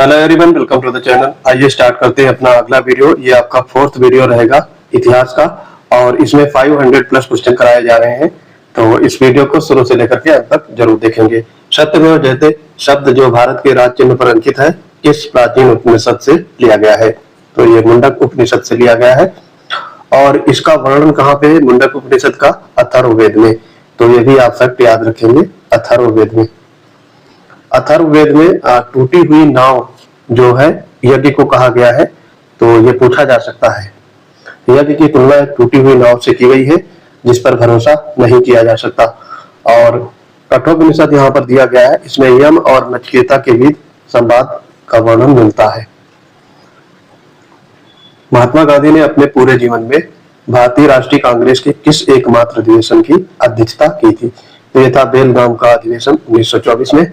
Hello everyone, welcome to the channel. आइए start करते हैं अपना अगला वीडियो। ये आपका फोर्थ वीडियो रहेगा इतिहास का और इसमें 500 प्लस क्वेश्चन कराए जा रहे हैं। तो इस वीडियो को शुरू से लेकर के अंत तक जरूर देखेंगे। सत्यमेव जयते शब्द जो भारत के राज चिन्ह पर अंकित है, किस प्राचीन उपनिषद से लिया गया है? तो ये मुंडक उपनिषद से लिया गया है और इसका वर्णन कहाँ पे है? मुंडक उपनिषद का अथर्ववेद में। तो ये भी आप फैक्ट याद रखेंगे, अथर्ववेद में। अथर्ववेद में टूटी हुई नाव जो है यज्ञ को कहा गया है। तो ये पूछा जा सकता है। यज्ञ की तुलना टूटी हुई नाव से की गई है जिस पर भरोसा नहीं किया जा सकता। और कठोपनिषद यहाँ पर दिया गया है, इसमें यम और नचिकेता के बीच संवाद का वर्णन मिलता है। महात्मा गांधी ने अपने पूरे जीवन में भारतीय राष्ट्रीय कांग्रेस के किस एकमात्र अधिवेशन की अध्यक्षता की थी? तो यह था बेलगाम का अधिवेशन 1924 में।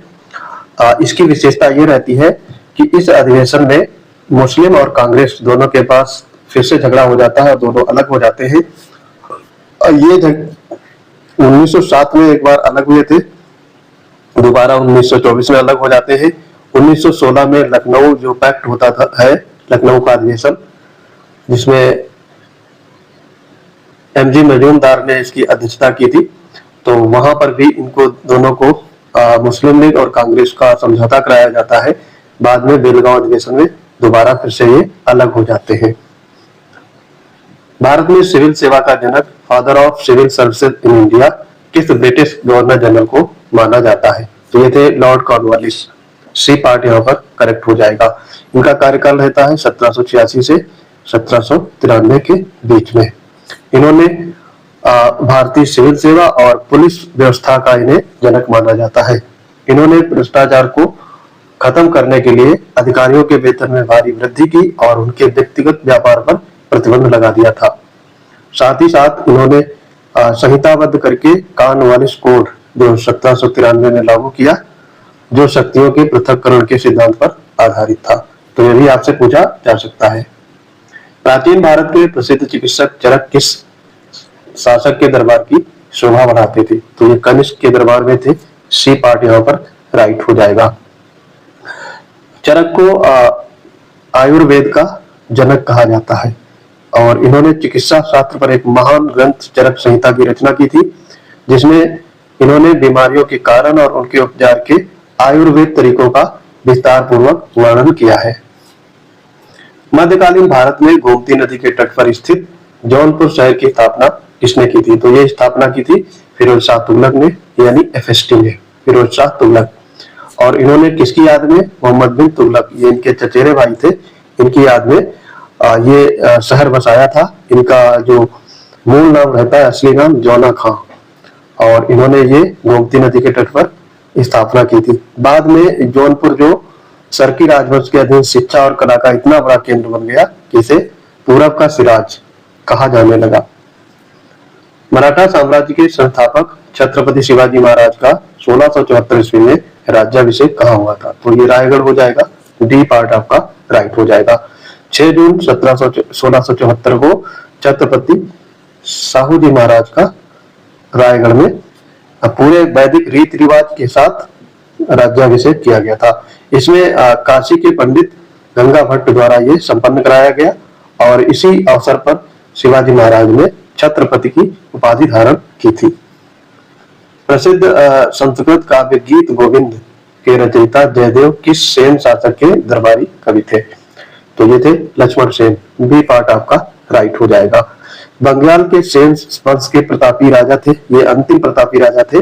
इसकी विशेषता ये रहती है कि इस अधिवेशन में मुस्लिम और कांग्रेस दोनों के पास फिर से झगड़ा हो जाता है और दोनों अलग हो जाते हैं। ये 1907 में एक बार अलग हुए थे, दोबारा 1924 में अलग हो जाते हैं। 1916 में लखनऊ जो पैक्ट होता था है, लखनऊ का अधिवेशन, जिसमें एमजी मजूमदार ने इसकी अध्यक्षता की थी। तो वहां पर भी इनको दोनों को मुस्लिम लीग और कांग्रेस का समझौता कराया जाता है। बाद में बेलगांव अधिवेशन में दोबारा फिर से ये अलग हो जाते हैं। भारत में सिविल सेवा का जनक, father of civil services in India, किस ब्रिटिश गवर्नर जनरल को माना जाता है? तो ये थे लॉर्ड कॉर्नवालिस। सी पार्ट यहाँ पर करेक्ट हो जाएगा। इनका कार्यकाल रहता है 1786 से 1793 के बीच में। इन्होंने भारतीय सिविल सेवा और पुलिस व्यवस्था का इन्हें जनक माना जाता है। इन्होंने भ्रष्टाचार को खत्म करने के लिए अधिकारियों के वेतन में भारी वृद्धि की और उनके व्यक्तिगत व्यापार पर प्रतिबंध लगा दिया था। साथ ही साथ इन्होंने संहिताबद्ध करके कॉर्नवालिस कोड जो 1793 में लागू किया, जो शक्तियों के पृथक्करण के सिद्धांत पर आधारित था। तो यह भी आपसे पूछा जा सकता है। प्राचीन भारत के प्रसिद्ध चिकित्सक चरक किस शासक के दरबार की शोभा बढ़ाते थे? तो ये कनिष्क के दरबार में थे। सी पार्ट यहाँ पर राइट हो जाएगा। चरक को आयुर्वेद का जनक कहा जाता है और इन्होंने चिकित्सा शास्त्र पर एक महान ग्रंथ चरक संहिता की रचना की थी, जिसमें इन्होंने बीमारियों के कारण और उनके उपचार के आयुर्वेद तरीकों का विस्तार पूर्वक वर्णन किया है। मध्यकालीन भारत में गोमती नदी के तट पर स्थित जौनपुर शहर की स्थापना किसने की थी? तो ये स्थापना की थी फिरोज शाह तुगलक ने, यानी एफएसटी ने, फिरोज शाह तुगलक। और इन्होंने किसकी याद में? मोहम्मद बिन तुगलक, ये इनके चचेरे भाई थे, इनकी याद में ये शहर बसाया था। इनका जो मूल नाम रहता है, असली नाम जौना खां, और इन्होंने ये गोमती नदी के तट पर स्थापना की थी। बाद में जौनपुर जो सरकी राजवंश के अधीन शिक्षा और कला का इतना बड़ा केंद्र बन गया कि इसे पूरब का सिराज कहा जाने लगा। मराठा साम्राज्य के संस्थापक छत्रपति शिवाजी महाराज का 1674 ईस्वी में राज्याभिषेक कहाँ हुआ था? तो ये रायगढ़ हो जाएगा। डी पार्ट आपका राइट हो जाएगा। 6 जून 1674 को छत्रपति साहू जी महाराज का रायगढ़ में पूरे वैदिक रीति रिवाज के साथ राज्याभिषेक किया गया था। इसमें काशी के पंडित गंगा भट्ट द्वारा ये संपन्न कराया गया और इसी अवसर पर शिवाजी महाराज ने छत्रपति की उपाधि धारण की थी। प्रसिद्ध संस्कृत काव्य गीत गोविंद के रचयिता जयदेव किस सेन शासक के दरबारी कवि थे? तो ये थे लक्ष्मण सेन। बी पार्ट आपका राइट हो जाएगा। बंगाल के सेन वंश के प्रतापी राजा थे, ये अंतिम प्रतापी राजा थे।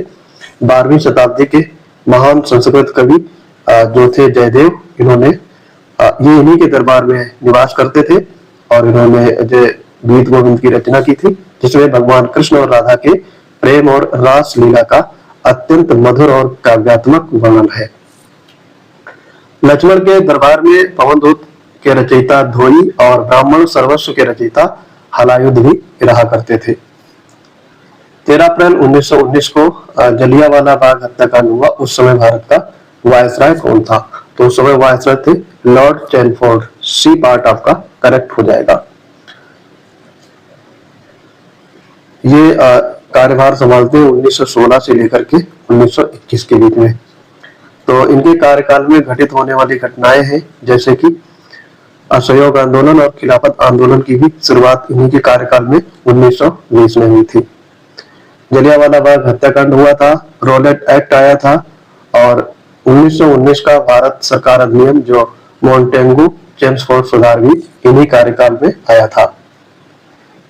12वीं शताब्दी के महान संस्कृत कवि जो थे जयदेव, इन्होंने ये इन्हीं के दरबार में निवास करते थे और इन्होंने गीत गोविंद की रचना की थी, जिसमें भगवान कृष्ण और राधा के प्रेम और रास लीला का अत्यंत मधुर और काव्यात्मक वर्णन है। लक्ष्मण के दरबार में पवनदूत के रचयिता धोई और ब्राह्मण सर्वस्व के रचयिता हलायुध भी रहा करते थे। 13 अप्रैल 1919 को जलियांवाला बाग हत्याकांड हुआ। उस समय भारत का वायसराय कौन था? तो उस समय वायसराय थे लॉर्ड चैनफोर्ड। सी पार्ट आपका करेक्ट हो जाएगा। ये कार्यभार संभालते हैं 1916 से लेकर के 1921 के बीच में। तो इनके कार्यकाल में घटित होने वाली घटनाएं हैं जैसे कि असहयोग आंदोलन और खिलाफत आंदोलन की भी शुरुआत इन्हीं के कार्यकाल में 1920 में हुई थी। जलियांवाला बाग हत्याकांड हुआ था, रोलेट एक्ट आया था और 1919 का भारत सरकार अधिनियम जो मोंटेगू चेम्सफोर्ड सुधार भी इन्हीं कार्यकाल में आया था।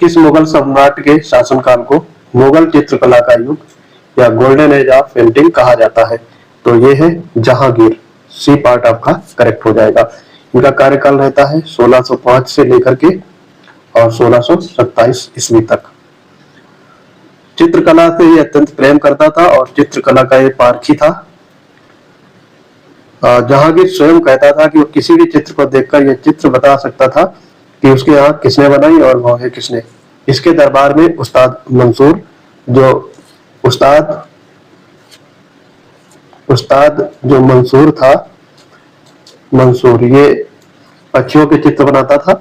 किस मुगल सम्राट के शासनकाल को मुगल चित्रकला का युग या गोल्डन एज ऑफ पेंटिंग कहा जाता है? तो ये है जहांगीर। सी पार्ट आपका करेक्ट हो जाएगा। इनका कार्यकाल रहता है 1605 से लेकर के और 1627 ईस्वी तक। चित्रकला से ये अत्यंत प्रेम करता था और चित्रकला का ये पारखी था। जहांगीर स्वयं कहता था कि वो किसी भी चित्र को देखकर यह चित्र बता सकता था कि उसकी आंख किसने बनाई और वो है किसने। इसके दरबार में उस्ताद मंसूर जो मंसूर था, मंसूर ये पक्षियों के चित्र बनाता था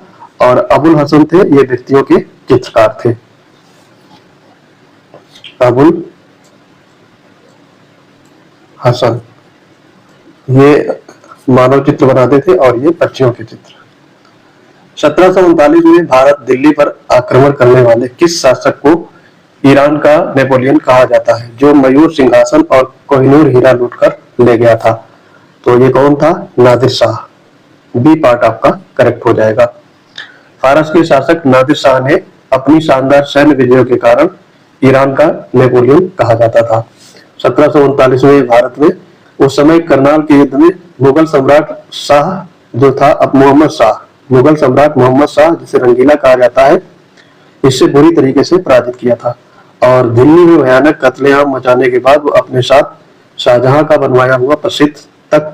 और अबुल हसन थे ये व्यक्तियों के चित्रकार थे। अबुल हसन ये मानव चित्र बनाते थे और ये पक्षियों के चित्र। 1739 में भारत दिल्ली पर आक्रमण करने वाले किस शासक को ईरान का नेपोलियन कहा जाता है, जो मयूर सिंहासन और कोहिनूर हीरा लूटकर ले गया था? तो ये कौन था? नादिर शाह। बी पार्ट आपका करेक्ट हो जाएगा। फारस के शासक नादिर शाह ने अपनी शानदार सैन्य विजयों के कारण ईरान का नेपोलियन कहा जाता था। 1739 में भारत में उस समय करनाल के युद्ध में मुगल सम्राट शाह जो था अब मुगल सम्राट मोहम्मद शाह, जिसे रंगीला कहा जाता है, इससे बुरी तरीके से पराजित किया था और दिल्ली में भयानक कत्लेआम मचाने के बाद वो अपने साथ शाहजहां का बनवाया हुआ प्रसिद्ध तख्त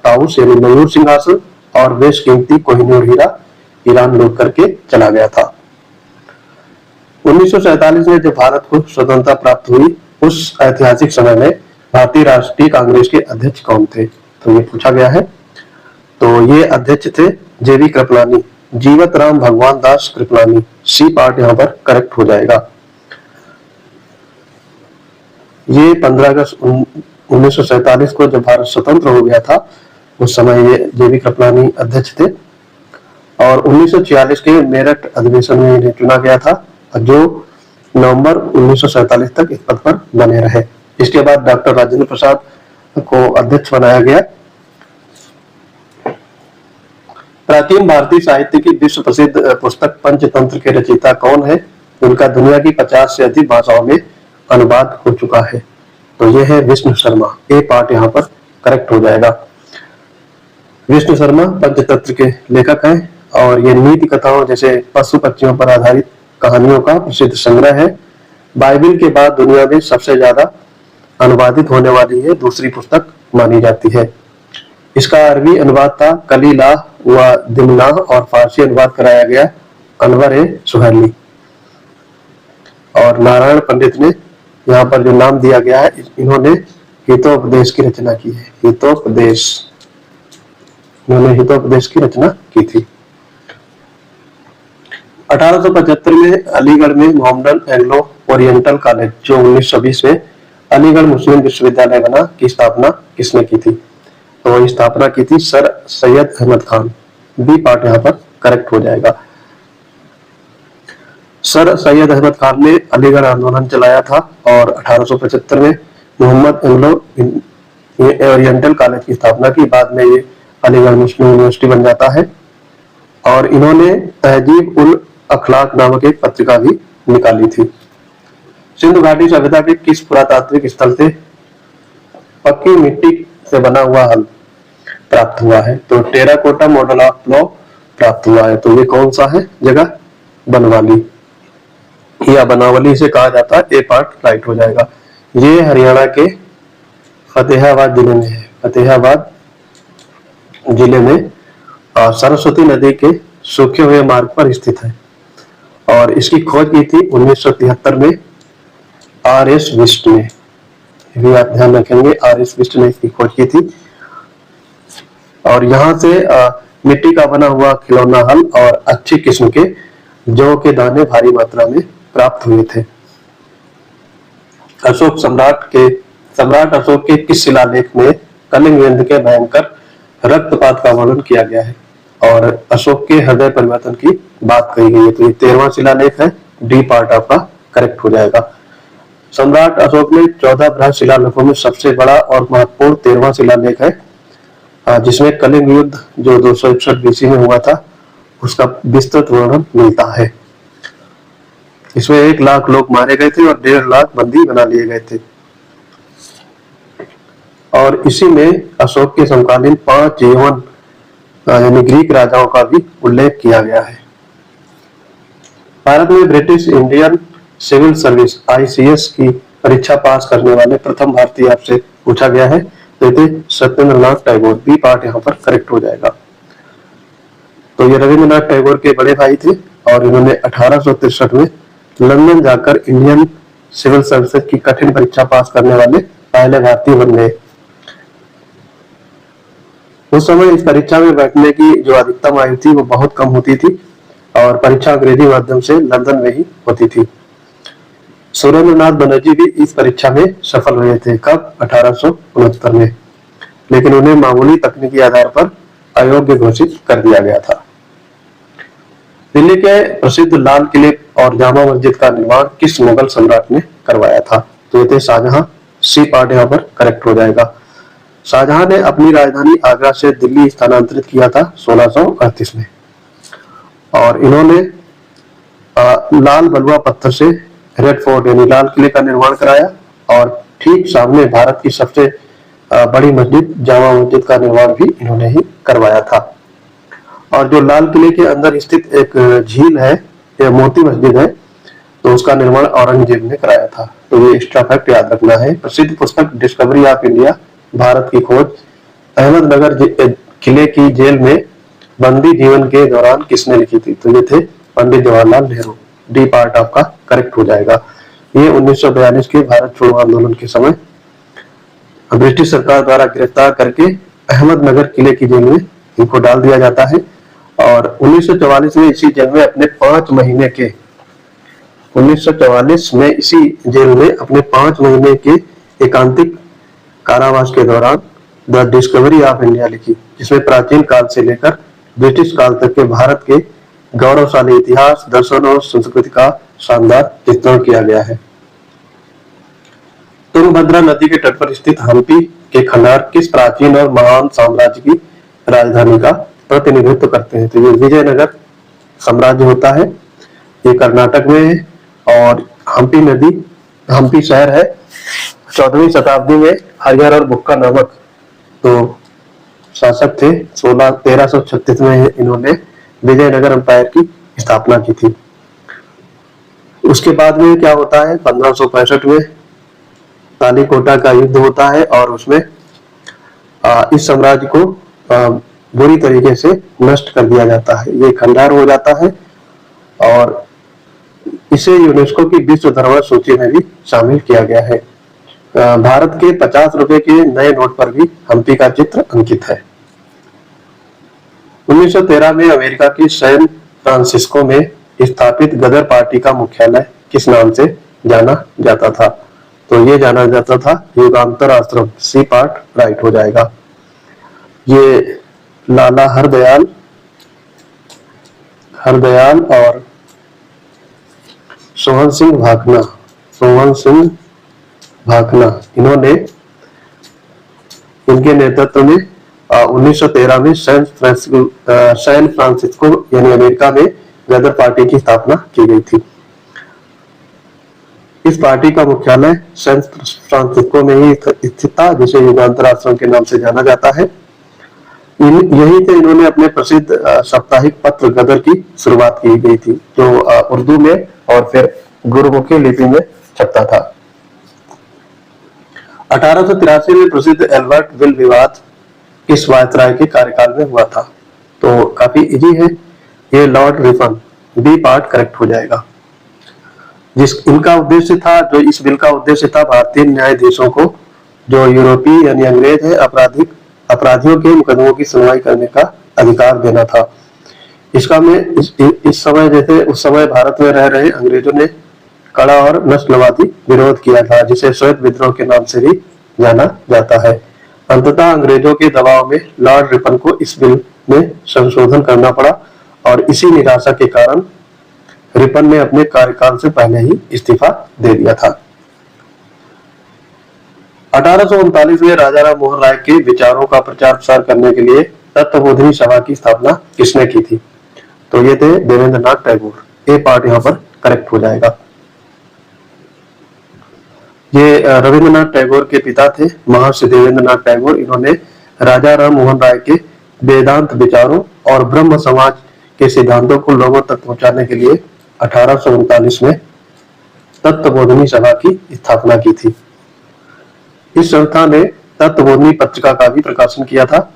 ताउस यानी मयूर सिंहासन और बेशकीमती कोहिनूर हीरा ईरान लूट करके चला गया था। 1947 में जब भारत को स्वतंत्रता प्राप्त हुई, उस ऐतिहासिक समय में भारतीय राष्ट्रीय कांग्रेस के अध्यक्ष कौन थे? तो ये पूछा गया है। तो ये अध्यक्ष थे जेबी कृपलानी, जीवत राम भगवान दास कृपलानी। सी पार्ट यहाँ पर करेक्ट हो जाएगा। ये 15 अगस्त 1947 को जब भारत स्वतंत्र हो गया था, उस समय ये जेबी कृपलानी अध्यक्ष थे और 1946 के मेरठ अधिवेशन में इन्हें चुना गया था, जो नवंबर 1947 तक इस पद पर बने रहे। इसके बाद डॉक्टर राजेंद्र प्रसाद को अध्यक्ष बनाया गया। प्राचीन भारतीय साहित्य की विश्व प्रसिद्ध पुस्तक पंचतंत्र के रचयिता कौन है? उनका दुनिया की 50 से अधिक भाषाओं में अनुवाद हो चुका है। तो यह है विष्णु शर्मा। ए पार्ट यहाँ पर करेक्ट हो जाएगा। विष्णु शर्मा पंचतंत्र के लेखक हैं और ये नीति कथाओं जैसे पशु पक्षियों पर आधारित कहानियों का प्रसिद्ध संग्रह है। बाइबिल के बाद दुनिया में सबसे ज्यादा अनुवादित होने वाली ये दूसरी पुस्तक मानी जाती है। इसका अरबी अनुवाद था कलीला व दिमना और फारसी अनुवाद कराया गया अनवर ए सुहैली। और नारायण पंडित ने यहाँ पर जो नाम दिया गया है, इन्होंने हितोपदेश की रचना की है। इन्होंने हितोपदेश की रचना की थी। 1875 में अलीगढ़ में मोहम्मदन एंग्लो ओरिएंटल कॉलेज जो 1920 में अलीगढ़ मुस्लिम विश्वविद्यालय बना की स्थापना किसने की थी? तो स्थापना की थी sir Syed Ahmad Khan. B part यहाँ पर करेक्ट हो जाएगा। सर सैयद अहमद खान ने अलीगढ़ आंदोलन चलाया था और 1875 में मोहम्मद एंग्लो ओरिएंटल कॉलेज की स्थापना की। बाद में ये अलीगढ़ मुस्लिम यूनिवर्सिटी बन जाता है और इन्होंने तहजीब उल अखलाक नामक एक पत्रिका भी निकाली थी। सिंधु घाटी सभ्यता के किस पुरातात्विक स्थल से पक्की मिट्टी से बना हुआ हल प्राप्त हुआ है? तो टेराकोटा मॉडल ऑफ प्लो प्राप्त हुआ है। तो ये कौन सा है जगह? बनवाली या बनावली इसे कहा जाता है। ए पार्ट राइट हो जाएगा। ये हरियाणा के फतेहाबाद जिले में है। फतेहाबाद जिले में सरस्वती नदी के सूखे हुए मार्ग पर स्थित है और इसकी खोज की थी 1973 में आर.एस. विस्ट ने। भी आप ध्यान रखेंगे, आर.एस. विस्ट ने इसकी खोज की थी और यहाँ से मिट्टी का बना हुआ खिलौना हल और अच्छी किस्म के जौ के दाने भारी मात्रा में प्राप्त हुए थे। सम्राट अशोक के किस शिलालेख में कलिंग युद्ध के भयंकर रक्तपात का वर्णन किया गया है और अशोक के हृदय परिवर्तन की बात कही गई है। तो ये 13वां शिलालेख है, डी पार्ट आपका करेक्ट हो जाएगा। सम्राट अशोक ने 14 बृहद शिलालेखों में सबसे बड़ा और महत्वपूर्ण 13वां शिलालेख है, जिसमें कलिंग युद्ध जो 261 बीसी में हुआ था उसका विस्तृत वर्णन मिलता है। इसमें 1 लाख लोग मारे गए थे और 1.5 लाख बंदी बना लिए गए थे और इसी में अशोक के समकालीन 5 यवन यानी ग्रीक राजाओं का भी उल्लेख किया गया है। भारत में British Indian civil service ICS की परीक्षा पास करने वाले प्रथम भारतीय आपसे पूछा गया है, तो थे सत्येंद्रनाथ टैगोर। बी पार्ट यहाँ पर करेक्ट हो जाएगा। तो ये रविंद्रनाथ टैगोर के बड़े भाई थे और इन्होंने 1863 में लंदन जाकर इंडियन सिविल सर्विसेज की कठिन परीक्षा पास करने वाले पहले भारतीय बन गए। उस समय इस परीक्षा में बैठने की जो अधिकतम आयु थी वो बहुत कम होती थी और परीक्षा अंग्रेजी माध्यम से लंदन में ही होती थी। सुरेंद्रनाथ बनर्जी भी इस परीक्षा में सफल हुए थे। कब? 1869 में, लेकिन उन्हें मामूली तकनीकी आधार पर अयोग्य घोषित कर दिया गया था। दिल्ली के प्रसिद्ध लाल किले और जामा मस्जिद का निर्माण किस मुगल सम्राट ने करवाया था? तो ये थे शाहजहां। सी पार्ट यहाँ पर करेक्ट हो जाएगा। शाहजहां ने अपनी राजधानी आगरा से दिल्ली स्थानांतरित किया था 1638 में और इन्होंने लाल बलुआ पत्थर से रेड फोर्ट यानी लाल किले का निर्माण कराया और ठीक सामने भारत की सबसे बड़ी मस्जिद जामा मस्जिद का निर्माण भी इन्होंने ही करवाया था। और जो लाल किले के अंदर स्थित एक झील है, यह मोती मस्जिद है, तो उसका निर्माण औरंगजेब ने कराया था। तो ये एक्स्ट्रा फैक्ट याद रखना है। प्रसिद्ध पुस्तक डिस्कवरी ऑफ इंडिया भारत की खोज अहमदनगर किले की जेल में बंदी जीवन के दौरान किसने लिखी थी? तो ये थे पंडित जवाहरलाल नेहरू। डी पार्ट आपका करेक्ट हो जाएगा। ये 1942 के भारत छोड़ो आंदोलन के समय ब्रिटिश सरकार द्वारा गिरफ्तार करके अहमदनगर किले की जेल में इनको डाल दिया जाता है और 1944 में इसी जेल में अपने 5 महीने के 1944 में इसी जेल में अपने 5 महीने के एकांतिक कारावास के दौरान द डिस्कवरी ऑफ इंडिया लिखी, जिसमें प्राचीन काल से लेकर ब्रिटिश काल तक के भारत के गौरवशाली इतिहास, दर्शन और संस्कृति का शानदार चित्रण किया गया है। तुंगभद्रा नदी के तट पर स्थित हम्पी के खंडार किस प्राचीन और महान साम्राज्य की राजधानी का प्रतिनिधित्व करते हैं? तो ये विजयनगर साम्राज्य होता है, ये कर्नाटक में है और हम्पी नदी, हम्पी शहर है 14वीं शताब्दी में हरिहर और बुक्का नामक तो शासक थे। 1336 में इन्होंने विजयनगर एम्पायर की स्थापना की थी। उसके बाद में क्या होता है? 1565 में तालीकोटा का युद्ध होता है और उसमें इस साम्राज्य को बुरी तरीके से नष्ट कर दिया जाता है। ये खंडार हो जाता है और इसे यूनेस्को की विश्व धरोहर सूची में भी शामिल किया गया है। भारत के 50 रुपए के नए नोट पर भी हम्पी का चित्र अंकित है। 1913 में अमेरिका के सैन फ्रांसिस्को में स्थापित गदर पार्टी का मुख्यालय किस नाम से जाना जाता था? तो ये जाना जाता था युगांतर आश्रम। सी पार्ट राइट हो जाएगा। ये लाला हरदयाल और सोहन सिंह भाकना इन्होंने इनके नेतृत्व में 1913 में सैन फ्रांसिस्को यानी अमेरिका में गदर पार्टी की स्थापना की गई थी। इस पार्टी का मुख्यालय सैन फ्रांसिस्को में ही स्थित था, जिसे युगांतर आश्रम के नाम से जाना जाता है। यहीं से इन्होंने अपने प्रसिद्ध साप्ताहिक पत्र गदर की शुरुआत की गई थी, जो उर्दू में और फिर गुरुमुखी लिपि में छपता था। 1883 में प्रसिद्ध एल्बर्ट विल विवाद किस वायसराय के कार्यकाल में हुआ था? तो काफी इजी है, ये lord Ripon. B part correct हो जाएगा। जिस इनका उद्देश्य था, जो इस बिल का उद्देश्य था, भारतीय न्यायाधीशों को जो यूरोपीय यानी अंग्रेज है अपराधियों के मुकदमों की सुनवाई करने का अधिकार देना था। इसका में इस समय जैसे उस समय भारत में रह रहे अंग्रेजों ने कड़ा और नस्लवादी विरोध किया था, जिसे श्वेत विद्रोह के नाम से भी जाना जाता है। अंततः अंग्रेजों के दबाव में लॉर्ड रिपन को इस बिल में संशोधन करना पड़ा और इसी निराशा के कारण रिपन ने अपने कार्यकाल से पहले ही इस्तीफा दे दिया था। 1839 में राजा राम मोहन राय के विचारों का प्रचार प्रसार करने के लिए तत्वबोधिनी सभा की स्थापना किसने की थी? तो ये थे देवेंद्र नाथ टैगोर। ए पार्ट यहाँ पर करेक्ट हो जाएगा। ये रविंद्रनाथ टैगोर के पिता थे, महर्षि देवेंद्र नाथ टैगोर। इन्होंने राजा राम मोहन राय के वेदांत विचारों और ब्रह्म समाज के सिद्धांतों को लोगों तक पहुंचाने के लिए 1839 में तत्वबोधिनी सभा की स्थापना की थी। इस संस्था ने तत्वबोधिनी पत्रिका का भी प्रकाशन किया था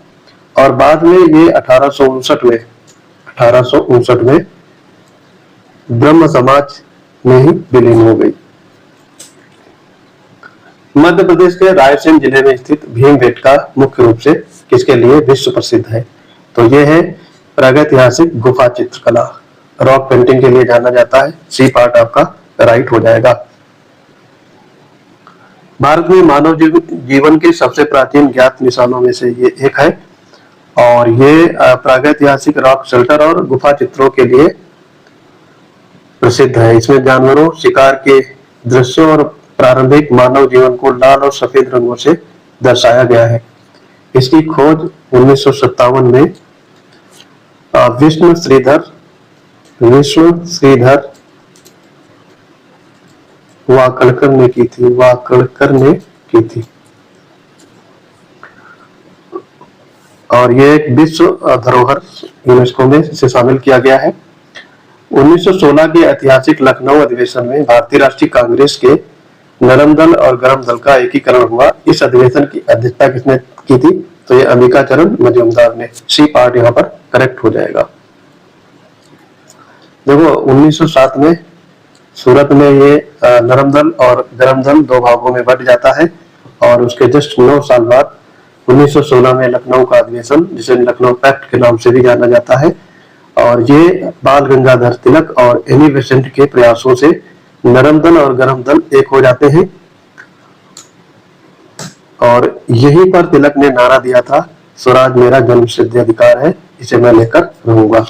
और बाद में ये 1859 में ब्रह्म समाज में ही विलीन हो गई। मध्य प्रदेश के रायसेन जिले में स्थित भीमबेटका मुख्य रूप से किसके लिए विश्व प्रसिद्ध है? तो ये है प्रागैतिहासिक गुफा चित्रकला। रॉक पेंटिंग के लिए जाना जाता है। सी पार्ट आपका राइट हो जाएगा। भारत में मानव जीवन के सबसे प्राचीन ज्ञात निशानों में से ये एक है और ये प्रागैतिहासिक रॉक शेल्टर और गुफा चित्रों के लिए प्रसिद्ध है। इसमें जानवरों, शिकार के दृश्यों और प्रारंभिक मानव जीवन को लाल और सफेद रंगों से दर्शाया गया है। इसकी खोज 1957 में विष्णु श्रीधर वाकड़कर ने की थी और ये एक विश्व धरोहर यूनेस्को में इसे शामिल किया गया है। 1916 के ऐतिहासिक लखनऊ अधिवेशन में भारतीय राष्ट्रीय कांग्रेस के नरम दल और गरम दल का एकीकरण हुआ। इस अधिवेशन की अध्यक्षता किसने की थी? तो ये अंबिकाचरण मजूमदार ने। सी पार्ट यहाँ पर करेक्ट हो जाएगा। देखो 1907 में सूरत में ये नरम दल और गरम दल दो भागों में बंट जाता है और उसके जस्ट 9 साल बाद 1916 में लखनऊ का अधिवेशन, जिसे लखनऊ पैक्ट के नाम से भी जाना जाता है, और ये बाल गंगाधर तिलक और एनी बेसेंट के प्रयासों से नरम दल और गरम दल एक हो जाते हैं और यहीं पर तिलक ने नारा दिया था, स्वराज मेरा जन्मसिद्ध अधिकार है, इसे मैं लेकर रहूंगा।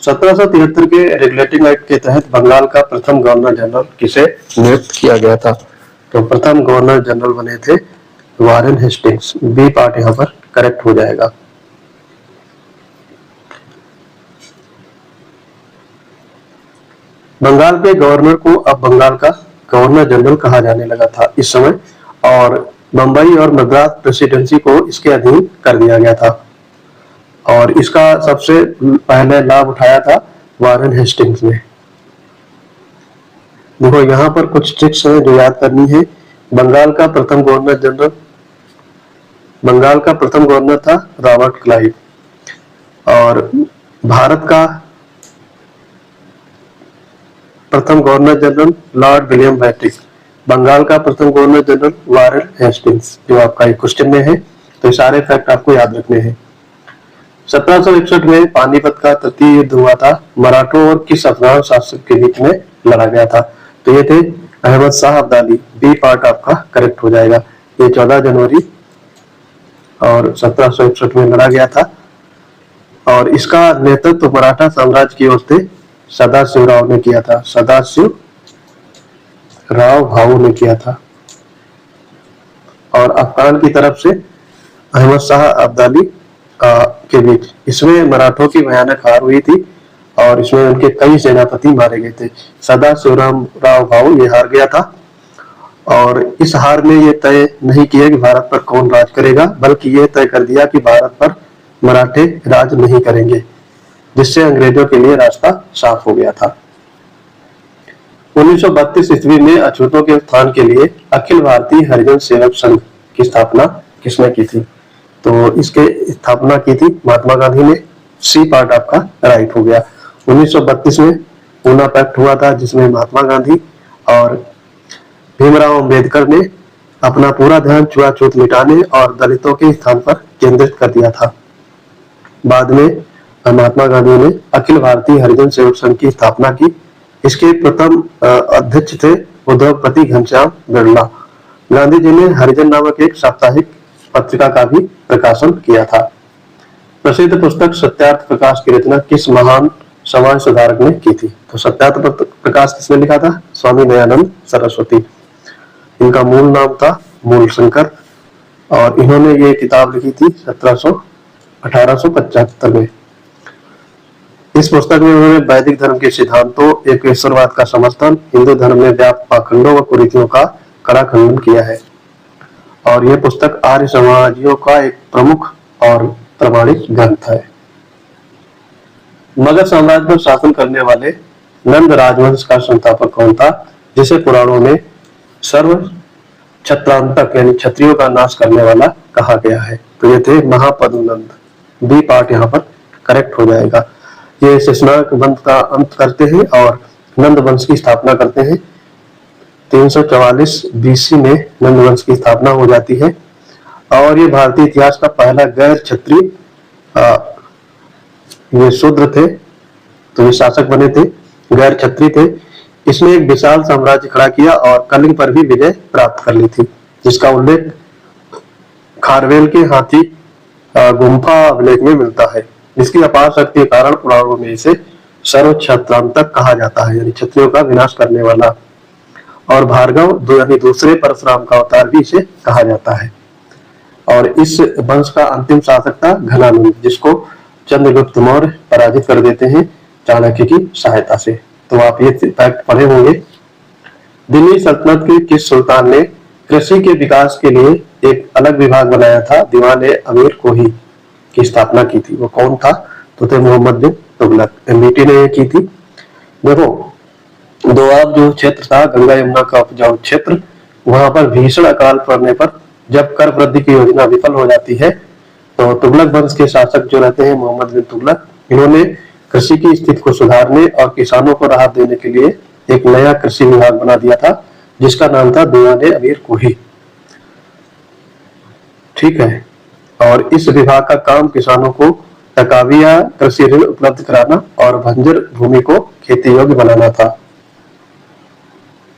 1773 के रेगुलेटिंग एक्ट के तहत बंगाल का प्रथम गवर्नर जनरल किसे नियुक्त किया गया था? तो प्रथम गवर्नर जनरल बने थे वारेन हेस्टिंग्स। बी पार्ट यहाँ पर करेक्ट हो जाएगा। बंगाल के गवर्नर को अब बंगाल का गवर्नर जनरल कहा जाने लगा था इस समय, और बंबई और मद्रास प्रेसिडेंसी को इसके अधीन कर दिया गया था और इसका सबसे पहले लाभ उठाया था वारेन हेस्टिंग्स ने। देखो यहाँ पर कुछ ट्रिक्स हैं जो याद करनी है। बंगाल का प्रथम गवर्नर था रॉबर्ट क्लाइव और भारत का प्रथम governor general lord William Bentinck. Bengal का प्रथम गवर्नर जनरल वारेन हेस्टिंग्स, जो आपका एक क्वेश्चन में है, तो सारे फैक्ट आपको याद रखने हैं। 1761 में पानीपत का तृतीय युद्ध हुआ था। मराठों और किस अफगान शासक के बीच में लड़ा गया था? तो ये थे अहमद शाह अब्दाली। बी पार्ट आपका करेक्ट हो जाएगा। ये 14 जनवरी और 1761 में लड़ा गया था और इसका नेतृत्व मराठा साम्राज्य की ओर से सदाशिवराव ने किया था। सदाशिवराव भाऊ ने किया था और अफगान की तरफ से अहमद शाह अब्दाली के बीच। इसमें मराठों की भयानक हार हुई थी और इसमें उनके कई सेनापति मारे गए थे। सदाशिवराव भाऊ ये हार गया था और इस हार में ये तय नहीं किया कि भारत पर कौन राज करेगा, बल्कि ये तय कर दिया कि भारत पर मराठे राज नहीं करेंगे, जिससे अंग्रेजों के लिए रास्ता साफ हो गया था। 1932 ईस्वी में अछूतों के उत्थान के लिए अखिल भारतीय हरिजन सेवक संघ की स्थापना किसने की थी? तो इसके स्थापना की थी महात्मा गांधी ने। सी पार्ट आपका राइट हो गया। 1932 में पूना पैक्ट हुआ था, जिसमें महात्मा गांधी और भीमराव अंबेडकर ने अपना पूरा ध्यान छुआछूत मिटाने और दलितों के स्थान पर केंद्रित कर दिया था। बाद में महात्मा गांधी ने अखिल भारतीय हरिजन सेवक संघ की स्थापना की। इसके प्रथम अध्यक्ष थे उद्योगपति घनश्याम बिरला। गांधी जी ने हरिजन नामक एक साप्ताहिक पत्रिका का भी प्रकाशन किया था। प्रसिद्ध पुस्तक सत्यार्थ प्रकाश की रचना किस महान समाज सुधारक ने की थी? तो सत्यार्थ प्रकाश किसने लिखा था? स्वामी दयानंद सरस्वती। इनका मूल नाम था मूलशंकर और इन्होंने ये किताब लिखी थी 1875 में। इस पुस्तक में उन्होंने वैदिक धर्म के सिद्धांतों, एकेश्वरवाद का समर्थन, हिंदू धर्म में व्याप्त पाखंडों व कुरीतियों का कड़ा खंडन किया है और यह पुस्तक आर्य समाजियों का एक प्रमुख और प्रमाणिक ग्रंथ है। मगध साम्राज्य पर शासन करने वाले नंद राजवंश का संस्थापक कौन था, जिसे पुराणों में सर्व क्षत्रांतक यानी क्षत्रियों का नाश करने वाला कहा गया है? तो ये थे महापद्मनंद। बी पार्ट यहाँ पर करेक्ट हो जाएगा। ये शेषनाग वंश का अंत करते हैं और नंद वंश की स्थापना करते हैं। 344 बीसी में नंद वंश की स्थापना हो जाती है और ये भारतीय इतिहास का पहला गैर क्षत्रिय, ये शूद्र थे तो ये शासक बने थे, गैर क्षत्रिय थे। इसने एक विशाल साम्राज्य खड़ा किया और कलिंग पर भी विजय प्राप्त कर ली थी, जिसका उल्लेख खारवेल के हाथी गुम्फा अभिलेख में मिलता है। इसकी अपार शक्ति के कारण पुराणों में इसे सर्व क्षत्रांतक कहा जाता है, यानी क्षत्रियों का विनाश करने वाला। और भार्गव यानी दूसरे परशुराम का अवतार भी इसे कहा जाता है। और इस वंश का अंतिम शासक था घनानंद, जिसको चंद्रगुप्त मौर्य पराजित कर देते हैं चाणक्य की सहायता से। तो आप ये फैक्ट पढ़े होंगे। दिल्ली सल्तनत के किस सुल्तान ने कृषि के विकास के लिए एक अलग विभाग बनाया था? दीवान अमीर कोही की स्थापना की थी। वो कौन था? तो थे मोहम्मद बिन तुगलक। एमबीटी ने की थी। देखो, दोआब जो क्षेत्र था, गंगा यमुना का उपजाऊ क्षेत्र, वहां पर भीषण अकाल पड़ने पर जब कर वृद्धि की योजना विफल हो जाती है तो तुगलक वंश के शासक जो रहते हैं मोहम्मद बिन तुगलक, इन्होंने कृषि की स्थिति को सुधारने और किसानों को राहत देने के लिए एक नया कृषि विभाग बना दिया था, जिसका नाम था दीवान अमीर कोही। ठीक है। और इस विभाग का काम किसानों को टकाविया कृषि ऋण उपलब्ध कराना और बंजर भूमि को खेती योग्य बनाना था।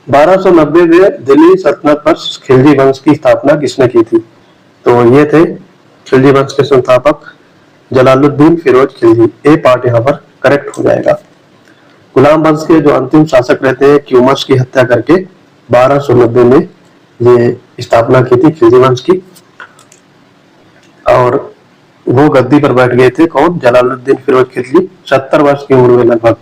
1290 में दिल्ली सल्तनत पर खिलजी वंश की स्थापना किसने की थी? तो ये थे खिलजी वंश के संस्थापक जलालुद्दीन फिरोज खिलजी। ए पार्ट यहाँ पर करेक्ट हो जाएगा। गुलाम वंश के जो अंतिम शासक रहते हैं क्यूमस की हत्या करके 1290 में ये स्थापना की थी खिलजी वंश की, और वो गद्दी पर बैठ गए थे कौन? जलालुद्दीन फिरोज खिलजी, 70 वर्ष की उम्र में लगभग।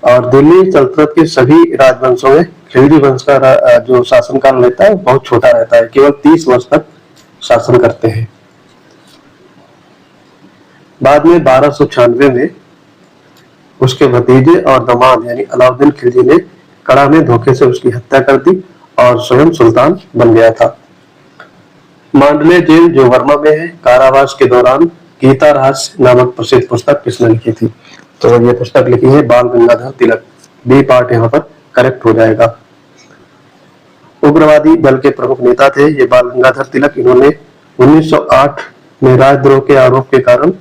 और दिल्ली सल्तनत के सभी राजवंशों में खिलजी वंश का जो शासनकाल रहता है बहुत छोटा रहता है, केवल 30 वर्ष तक शासन करते हैं। बाद में 1296 में उसके भतीजे और दामाद यानी अलाउद्दीन खिलजी ने कड़ा में धोखे से उसकी हत्या कर दी और स्वयं सुल्तान बन गया था। मांडले जेल जो वर्मा में है, कारावास के दौरान गीता रहस्य नामक प्रसिद्ध पुस्तक किसने लिखी थी? तो ये पुस्तक लिखी है बाल गंगाधर तिलक। बी पार्ट यहाँ पर करेक्ट हो जाएगा। उग्रवादी दल के प्रमुख नेता थे ये बाल गंगाधर तिलक। इन्होंने 1908 में राजद्रोह के आरोप के कारण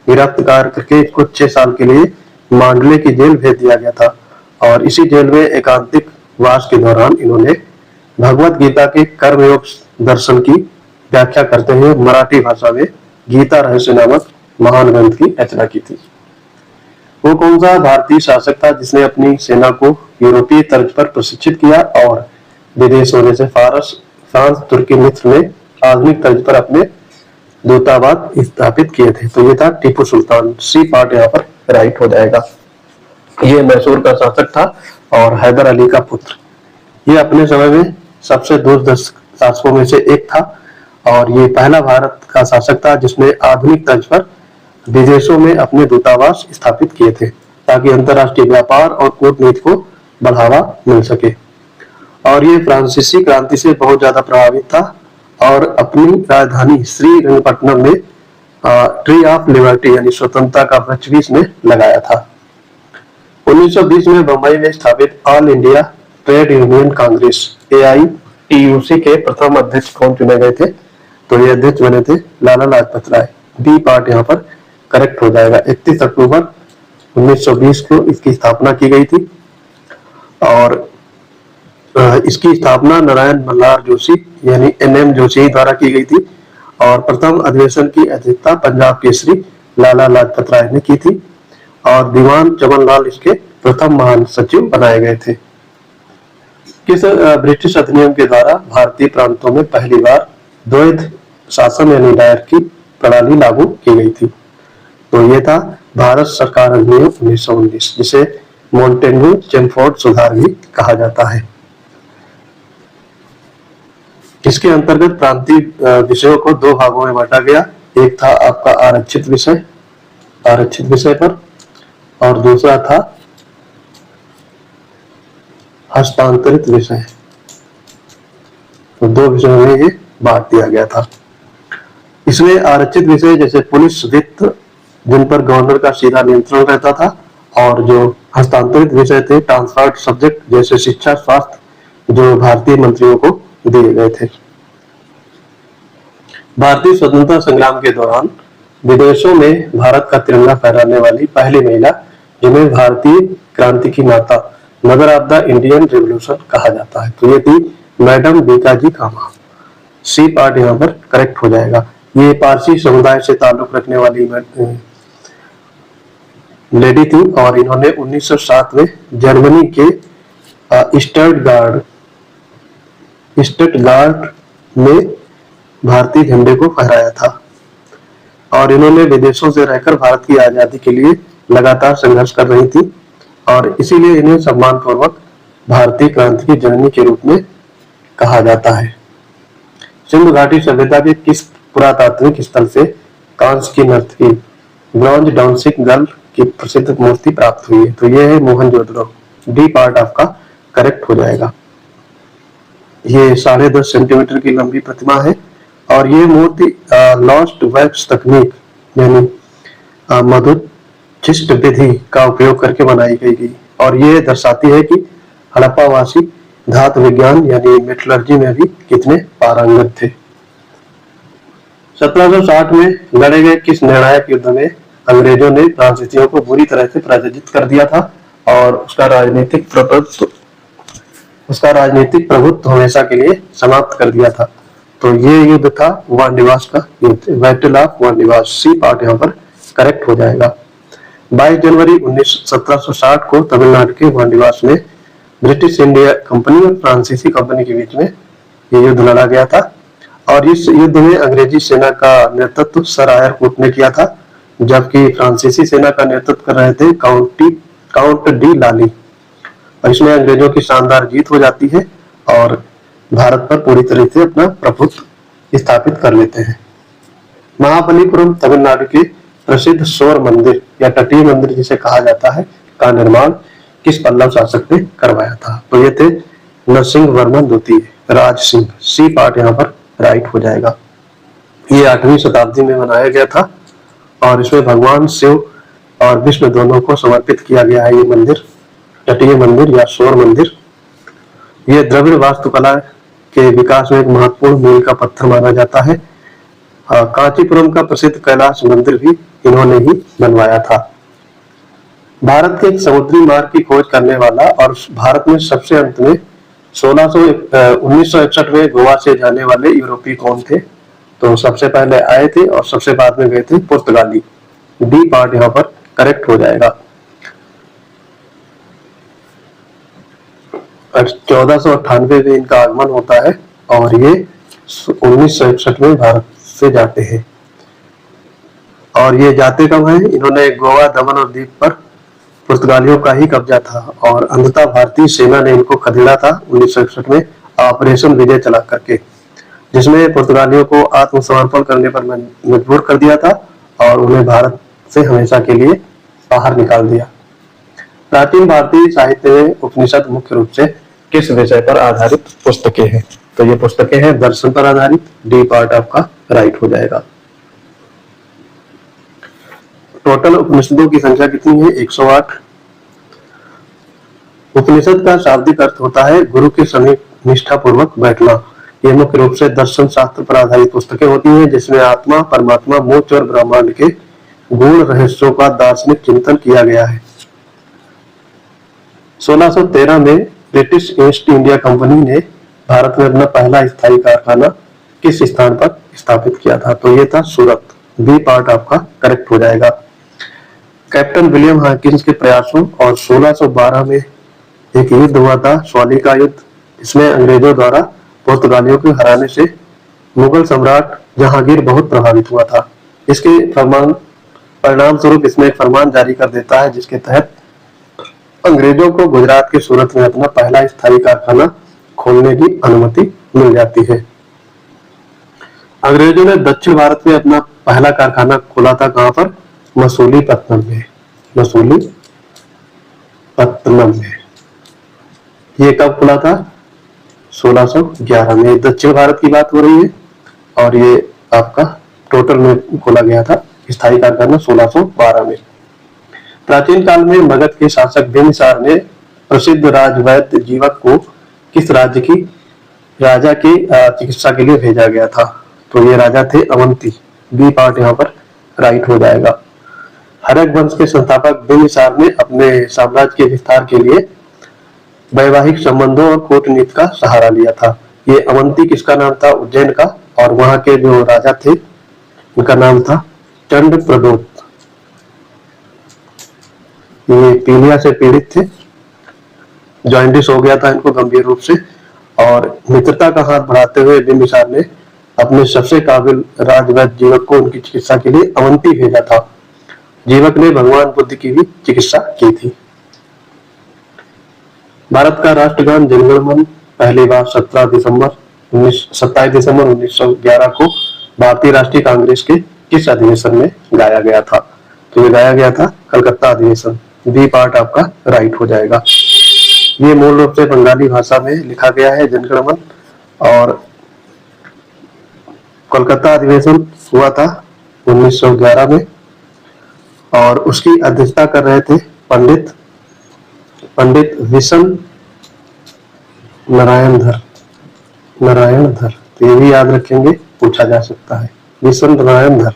गिरफ्तार करके इसको 6 साल के लिए मांडले की जेल भेज दिया गया था और इसी जेल में एकांतिक वास के दौरान इन्होंने भगवत गीता के कर्मयोग दर्शन की व्याख्या करते हुए मराठी भाषा में गीता रहस्य नामक महान ग्रंथ की रचना की थी। वो कौन सा भारतीय शासक था जिसने अपनी सेना को यूरोपीय तर्ज पर प्रशिक्षित किया और विदेशों जैसे फारस, फ्रांस, तुर्की, मिस्र में आधुनिक तर्ज पर अपने दूतावास स्थापित किए थे? तो ये था टीपू सुल्तान। सी पार्ट यहाँ पर राइट हो जाएगा। ये मैसूर का शासक था और हैदर अली का पुत्र। ये अपने समय में सबसे दूरदर्शी शासकों में से एक था और ये पहला भारत का शासक था जिसने आधुनिक तर्ज पर विदेशों में अपने दूतावास स्थापित किए थे ताकि अंतरराष्ट्रीय व्यापार और कूटनीति को बढ़ावा मिल सके। और ये फ्रांसीसी क्रांति से बहुत ज्यादा प्रभावित था और अपनी राजधानी श्रीरंगपट्टनम में ट्री ऑफ लिबर्टी यानी स्वतंत्रता का वृक्ष भी इसने लगाया था। 1920 में बंबई में स्थापित all India trade union Congress AITUC के प्रथम अध्यक्ष कौन चुने गए थे? तो ये अध्यक्ष बने थे लाला लाजपत राय। बी पार्ट यहाँ पर करेक्ट हो जाएगा। 31 अक्टूबर 1920 को इसकी स्थापना की गई थी और इसकी स्थापना नारायण मल्हार जोशी यानी NM जोशी द्वारा की गई थी और प्रथम अधिवेशन की अध्यक्षता पंजाब केसरी लाला लाजपत राय ने की थी और दीवान जमनलाल इसके प्रथम महान सचिव बनाए गए थे। किस ब्रिटिश अधिनियम के द्वारा भारतीय प्रांतों में पहली बार द्वैध शासन यानी दायर की प्रणाली लागू की गई थी? तो ये था भारत सरकार अधिनियम 1919, जिसे मोंटेग्यू चेमफोर्ड सुधार भी कहा जाता है। इसके अंतर्गत प्रांतीय विषयों को दो भागों में बांटा गया। एक था आपका आरक्षित विषय पर और दूसरा था हस्तांतरित विषय। तो दो विषयों में ये बांट दिया गया था। इसमें आरक्षित विषय जैसे पुलिस, वित्त, जिन पर गवर्नर का सीधा नियंत्रण रहता था, और जो हस्तांतरित विषय थे ट्रांसफर्ड सब्जेक्ट जैसे शिक्षा, स्वास्थ्य, जो भारतीय मंत्रियों को दिए गए थे। भारतीय स्वतंत्रता संग्राम के दौरान विदेशों में भारत का तिरंगा फहराने वाली पहली महिला, जिन्हें भारतीय क्रांति की माता, mother of the Indian revolution कहा जाता है, तो ये थी मैडम बीकाजी कामा। सी पार्ट यहाँ पर करेक्ट हो जाएगा। ये पारसी समुदाय से ताल्लुक रखने वाली लेडी थी और इन्होंने 1907 में जर्मनी के स्टटगार्ट में भारतीय झंडे को फहराया था और इन्होंने विदेशों से रहकर भारत की आजादी के लिए लगातार संघर्ष कर रही थी और इसीलिए इन्हें सम्मानपूर्वक भारतीय क्रांति की जननी के रूप में कहा जाता है। सिंधु घाटी सभ्यता के किस पुरातात्विक स्थल से कांस्य की नर्तकी ब्रॉन्ज डांसिंग गर्ल की प्रसिद्ध मूर्ति प्राप्त हुई है? तो यह है मोहनजोदड़ो। डी पार्ट आपका करेक्ट हो जाएगा। ये 10.5 सेंटीमीटर की लंबी प्रतिमा है और ये मूर्ति लॉस्ट वैक्स तकनीक यानी मधुचिष्ट विधि का उपयोग करके बनाई गई और ये दर्शाती है कि हड़प्पावासी धातु विज्ञान यानी मेटलर्जी में भी कितने पारंगत थे। 1760 में लड़े गए किस निर्णायक युद्ध में अंग्रेजों ने फ्रांसीसियों को बुरी तरह से पराजित कर दिया था और उसका राजनीतिक प्रभुत्व हमेशा के लिए समाप्त कर दिया था? तो ये युद्ध था वानडिवास का युद्ध, बैटल ऑफ वानडिवास। सी पार्ट यहाँ पर करेक्ट हो जाएगा। 22 जनवरी 1760 को तमिलनाडु के वानडिवास में ब्रिटिश इंडिया कंपनी और फ्रांसीसी कंपनी के बीच में ये युद्ध लड़ा गया था और इस युद्ध में अंग्रेजी सेना का नेतृत्व सर आयर कूट ने किया था, जबकि फ्रांसीसी सेना का नेतृत्व कर रहे थे काउंट डी लाली। और इसमें अंग्रेजों की शानदार जीत हो जाती है और भारत पर पूरी तरह से अपना प्रभुत्व स्थापित कर लेते हैं। महाबलीपुरम तमिलनाडु के प्रसिद्ध सौर मंदिर या तटीय मंदिर जिसे कहा जाता है का निर्माण किस पल्लव शासक ने करवाया था? तो ये थे नरसिंह वर्मन द्वितीय, राज सिंह। सी पार्ट यहाँ पर राइट हो जाएगा। ये 8वीं शताब्दी में बनाया गया था और इसमें भगवान शिव और विष्णु दोनों को समर्पित किया गया है। ये मंदिर तटीय मंदिर या सौर मंदिर, ये द्रविड़ वास्तुकला के विकास में एक महत्वपूर्ण मील का पत्थर माना जाता है। कांचीपुरम का प्रसिद्ध कैलाश मंदिर भी इन्होंने ही बनवाया था। भारत के एक समुद्री मार्ग की खोज करने वाला और भारत में सबसे अंत में 1961 में गोवा से जाने वाले यूरोपीय कौन थे? तो सबसे पहले आए थे और सबसे बाद में गए थे पुर्तगाली। डी पार्ट यहाँ पर करेक्ट हो जाएगा। 1498 में इनका आगमन होता है और ये 1961 में भारत से जाते हैं। और ये जाते कब हैं? इन्होंने गोवा, दमन और दीप पर पुर्तगालियों का ही कब्जा था और अंततः भारतीय सेना ने इनको खदेड़ा था 1961 में ऑपरेशन विजय चला करके, जिसमें पुर्तगालियों को आत्मसमर्पण करने पर मजबूर कर दिया था और उन्हें भारत से हमेशा के लिए बाहर निकाल दिया। प्राचीन भारतीय साहित्य में उपनिषद मुख्य रूप से किस विषय पर आधारित पुस्तकें हैं? तो ये पुस्तकें हैं दर्शन पर आधारित। डी पार्ट आपका राइट हो जाएगा। टोटल उपनिषदों की संख्या कितनी है? 108। उपनिषद का शाब्दिक अर्थ होता है गुरु के समीप निष्ठा पूर्वक बैठना। ये मुख्य रूप से दर्शन शास्त्र पर आधारित पुस्तकें होती हैं, जिसमें आत्मा, परमात्मा, मोक्ष और ब्रह्मांड के गुण रहस्यों का दार्शनिक चिंतन किया गया है। 1613 में ब्रिटिश ईस्ट इंडिया कंपनी ने भारत में अपना पहला स्थायी कारखाना किस स्थान पर स्थापित किया था? तो ये था सूरत। बी पार्ट आपका करेक्ट हो जाएगा। कैप्टन विलियम हॉकिंस के प्रयासों और 1612 में एक युद्ध हुआ था, स्वाली का युद्ध। इसमें अंग्रेजों द्वारा पुर्तगालियों को हराने से मुगल सम्राट जहांगीर बहुत प्रभावित हुआ था। इसके परिणाम स्वरूप इसमें एक फरमान जारी कर देता है, जिसके तहत अंग्रेजों को गुजरात के सूरत में अपना पहला स्थायी कारखाना खोलने की अनुमति मिल जाती है। अंग्रेजों ने दक्षिण भारत में अपना पहला कारखाना खोला था, कहां पर? मसूलीपट्टनम में। मसूलीपट्टनम में। ये कब खुला था? 1611 में। दक्षिण भारत की बात हो रही है और ये आपका टोटल में खोला गया था स्थायी कारखाना 1612 में। प्राचीन काल में मगध के शासक बिंबिसार ने प्रसिद्ध राजवैद्य जीवक को किस राज्य की राजा की चिकित्सा के लिए भेजा गया था? तो ये राजा थे अवंती। बी पार्ट यहाँ पर राइट हो जाएगा। हड़प वंश के संस्थापक बिंबिसार ने अपने साम्राज्य के विस्तार के लिए वैवाहिक संबंधों और कूटनीति का सहारा लिया था। ये अवंती किसका नाम था? उज्जैन का। और वहां के जो राजा थे उनका नाम था चंड प्रदोत। ये पीलिया से पीड़ित थे, जॉइंटिस हो गया था इनको गंभीर रूप से, और मित्रता का हाथ बढ़ाते हुए बिंबिसार ने अपने सबसे काबिल राजवैद्य जीवक को उनकी चिकित्सा के लिए अवंती भेजा था। जीवक ने भगवान बुद्ध की भी चिकित्सा की थी। भारत का राष्ट्रगान जनगण मन पहली बार 27 दिसंबर 1911 को भारतीय राष्ट्रीय कांग्रेस के किस अधिवेशन में गाया गया था? तो ये गाया गया था कलकत्ता अधिवेशन। बी पार्ट आपका राइट हो जाएगा। ये मूल रूप से बंगाली भाषा में लिखा गया है जनगण मन, और कोलकाता अधिवेशन हुआ था 1911 में, और उसकी अध्यक्षता कर रहे थे पंडित विशन नारायणधर। तो ये भी याद रखेंगे, पूछा जा सकता है। विशन नारायणधर।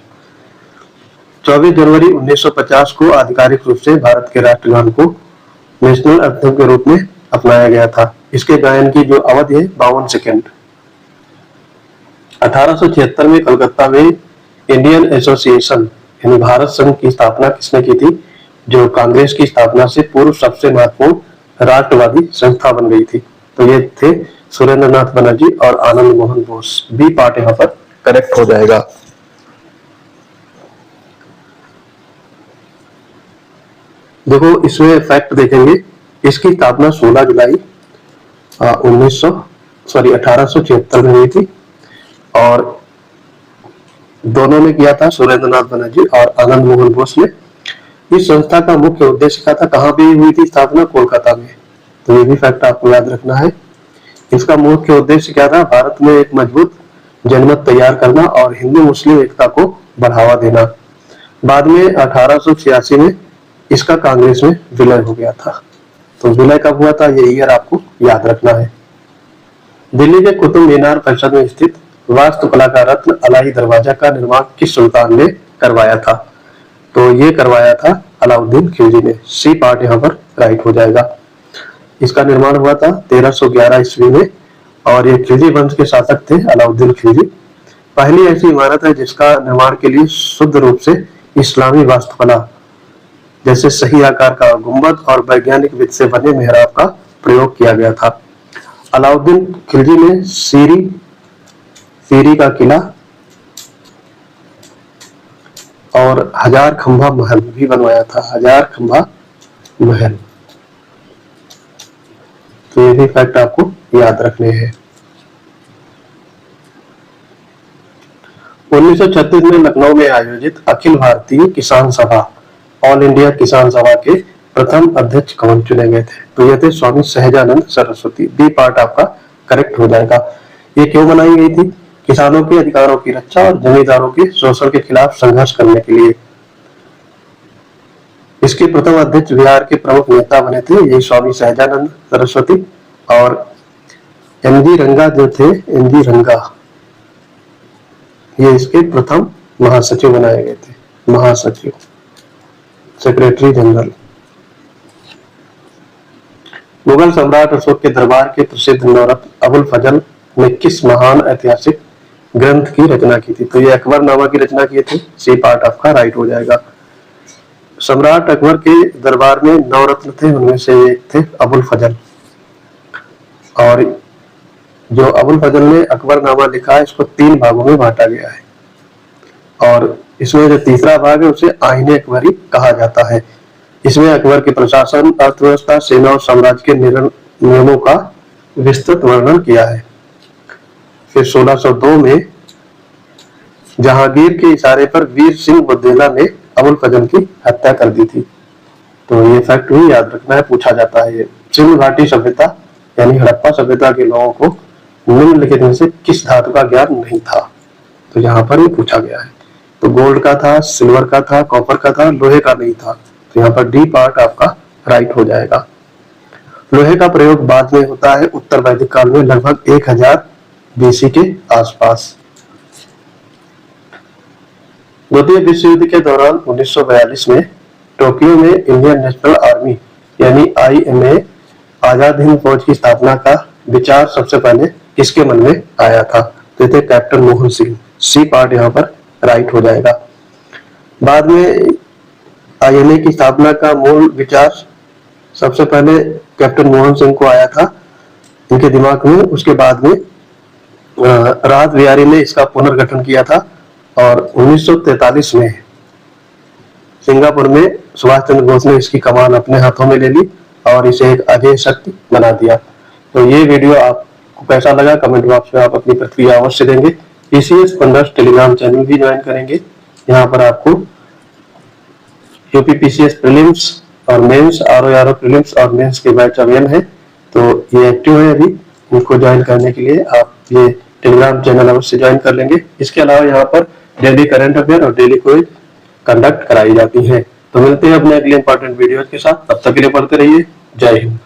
24 जनवरी 1950 को आधिकारिक रूप से भारत के राष्ट्रगान को नेशनल एंथम के रूप में अपनाया गया था। इसके गायन की जो अवधि है 52 सेकेंड। 1876 में कलकत्ता में इंडियन एसोसिएशन यानी भारत संघ की स्थापना किसने की थी? जो कांग्रेस की स्थापना से पूर्व सबसे महत्वपूर्ण राष्ट्रवादी संस्था बन गई थी। तो ये थे सुरेंद्र नाथ बनर्जी और आनंद मोहन बोस। बी पार्ट यहाँ पर करेक्ट हो जाएगा। देखो इसमें फैक्ट देखेंगे, इसकी स्थापना 16 जुलाई 1876 में हुई थी, और दोनों ने किया था, सुरेंद्र नाथ बनर्जी और आनंद मोहन बोस ने। इस संस्था का मुख्य उद्देश्य क्या था? कहाँ भी हुई थी स्थापना? कोलकाता में। तो ये भी फैक्ट आपको याद रखना है। इसका मुख्य उद्देश्य क्या था? भारत में एक मजबूत जनमत तैयार करना और हिंदू मुस्लिम एकता को बढ़ावा देना। बाद में 1886 में इसका कांग्रेस में विलय हो गया था। तो विलय कब हुआ था? ये ईयर आपको याद रखना है। दिल्ली के कुतुब मीनार परिसर में स्थित वास्तुकला का रत्न अलाई दरवाजा का निर्माण किस सुल्तान ने करवाया था? तो ये करवाया था अलाउद्दीन खिलजी ने। सी पार्ट यहाँ पर राइट हो जाएगा। इसका निर्माण हुआ था 1311 ईस्वी में, और ये खिलजी वंश के शासक थे अलाउद्दीन खिलजी। पहली ऐसी इमारत है जिसका निर्माण के लिए शुद्ध रूप से इस्लामी वास्तुकला जैसे सही आकार का गुंबद और वैज्ञानिक विधि से बने मेहराब का प्रयोग किया गया था। अलाउद्दीन खिलजी ने सीरी का किला और 1000 खंभा महल भी बनवाया था। 1000 खंभा महल। तो ये भी फैक्ट आपको याद रखने हैं। 1936 में लखनऊ में आयोजित अखिल भारतीय किसान सभा ऑल इंडिया किसान सभा के प्रथम अध्यक्ष कौन चुने गए थे? तो ये थे स्वामी सहजानंद सरस्वती। बी पार्ट आपका करेक्ट हो जाएगा। ये क्यों बनाई गई थी? किसानों के अधिकारों की रक्षा और जमींदारों के शोषण के खिलाफ संघर्ष करने के लिए। इसके प्रथम अध्यक्ष बिहार के प्रमुख नेता बने थे यही स्वामी सहजानंद सरस्वती, और एमजी रंगा जो थे, एमजी रंगा, ये इसके प्रथम महासचिव बनाए गए थे। महासचिव, सेक्रेटरी जनरल। मुगल सम्राट अशोक के दरबार के प्रसिद्ध नवरत्न अबुल फजल ने किस महान ऐतिहासिक ग्रंथ की रचना की थी? तो ये अकबरनामा की रचना की थी। सी पार्ट आपका राइट हो जाएगा। सम्राट अकबर के दरबार में नवरत्न थे, उनमें से एक थे अबुल फजल। और जो अबुल फजल ने अकबरनामा लिखा है, इसको 3 भागों में बांटा गया है और इसमें जो तीसरा भाग है उसे आईने अकबरी कहा जाता है। इसमें अकबर के प्रशासन, अर्थव्यवस्था, सेना और साम्राज्य के नियमों का विस्तृत वर्णन किया है। फिर 1602 में जहांगीर के इशारे पर वीर सिंह बुंदेला ने अबुल फजल की हत्या कर दी थी। तो ये फैक्ट भी याद रखना है, पूछा जाता है। ये सिंधु घाटी सभ्यता यानी हड़प्पा सभ्यता के लोगों को निम्नलिखित में से किस धातु का ज्ञान नहीं था? तो यहाँ पर ये पूछा गया है। तो गोल्ड का था, सिल्वर का था, कॉपर का था, लोहे का नहीं था। तो यहाँ पर डी पार्ट आपका राइट हो जाएगा। लोहे का प्रयोग बाद में होता है उत्तर वैदिक काल में, लगभग 1000 BC के आसपास। द्वितीय विश्व युद्ध के दौरान 1942 में टोक्यो में इंडियन नेशनल आर्मी यानी INA आजाद हिंद फौज की स्थापना का विचार सबसे पहले किसके मन में आया था? तो थे captain Mohan Singh. C part यहाँ पर राइट हो जाएगा। बाद में INA की स्थापना का मूल विचार सबसे पहले कैप्टन मोहन सिंह को आया था इनके दिमाग में। उसके बाद में राहत बिहारी ने इसका पुनर्गठन किया था और 1943 में सिंगापुर में सुभाष चंद्र बोस ने इसकी कमान अपने हाथों में ले ली और इसे एक अजय शक्ति बना दिया। तो ये वीडियो आपको कैसा लगा कमेंट बॉक्स में आप अपनी प्रतिक्रिया अवश्य देंगे। PCS 15 टेलीग्राम चैनल भी ज्वाइन करेंगे। यहाँ पर आपको यूपी PCS प्रीलिम्स और मेंस, RO प्रीलिम्स और मेंस के बैच अवेल है। तो ये एक्टिव है अभी, इनको ज्वाइन करने के लिए आप ये टेलीग्राम चैनल अवश्य ज्वाइन कर लेंगे। इसके अलावा यहाँ पर डेली करंट अफेयर और डेली क्विज कंडक्ट कराई जाती है। तो मिलते हैं अपने अगले इंपॉर्टेंट वीडियो के साथ, तब तक के लिए पढ़ते रहिए। जय हिंद।